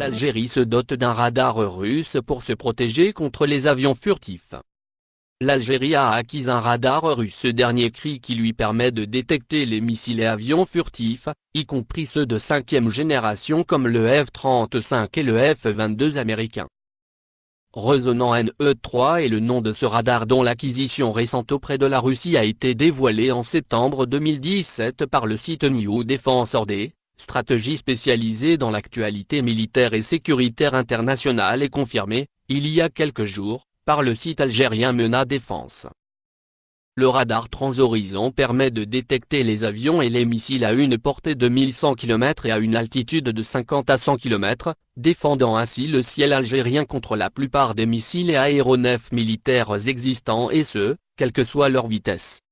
L'Algérie se dote d'un radar russe pour se protéger contre les avions furtifs. L'Algérie a acquis un radar russe. Ce dernier cri qui lui permet de détecter les missiles et avions furtifs, y compris ceux de 5e génération comme le F-35 et le F-22 américain. Résonant NE3 est le nom de ce radar dont l'acquisition récente auprès de la Russie a été dévoilée en septembre 2017 par le site New Defense Ordé, stratégie spécialisée dans l'actualité militaire et sécuritaire internationale et confirmée, il y a quelques jours, par le site algérien MENA Défense. Le radar transhorizon permet de détecter les avions et les missiles à une portée de 1100 km et à une altitude de 50 à 100 km, défendant ainsi le ciel algérien contre la plupart des missiles et aéronefs militaires existants et ce, quelle que soit leur vitesse.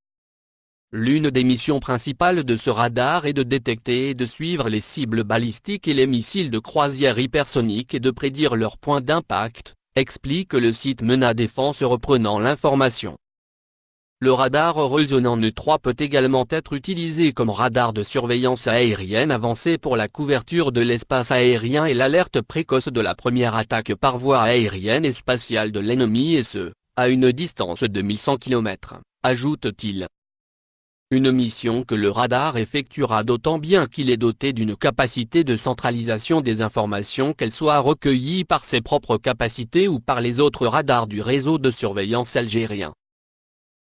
L'une des missions principales de ce radar est de détecter et de suivre les cibles balistiques et les missiles de croisière hypersoniques et de prédire leur point d'impact, explique le site MENA Défense reprenant l'information. Le radar résonant NE3 peut également être utilisé comme radar de surveillance aérienne avancée pour la couverture de l'espace aérien et l'alerte précoce de la première attaque par voie aérienne et spatiale de l'ennemi et ce, à une distance de 1100 km, ajoute-t-il. Une mission que le radar effectuera d'autant bien qu'il est doté d'une capacité de centralisation des informations qu'elles soient recueillies par ses propres capacités ou par les autres radars du réseau de surveillance algérien.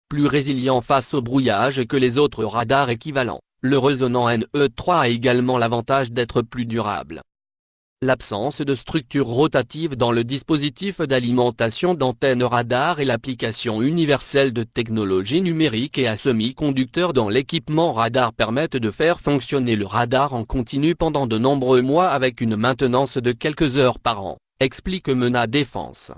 Plus résilient face au brouillage que les autres radars équivalents, le résonant NE3 a également l'avantage d'être plus durable. L'absence de structure rotative dans le dispositif d'alimentation d'antennes radar et l'application universelle de technologies numériques et à semi-conducteurs dans l'équipement radar permettent de faire fonctionner le radar en continu pendant de nombreux mois avec une maintenance de quelques heures par an, explique MENA Défense.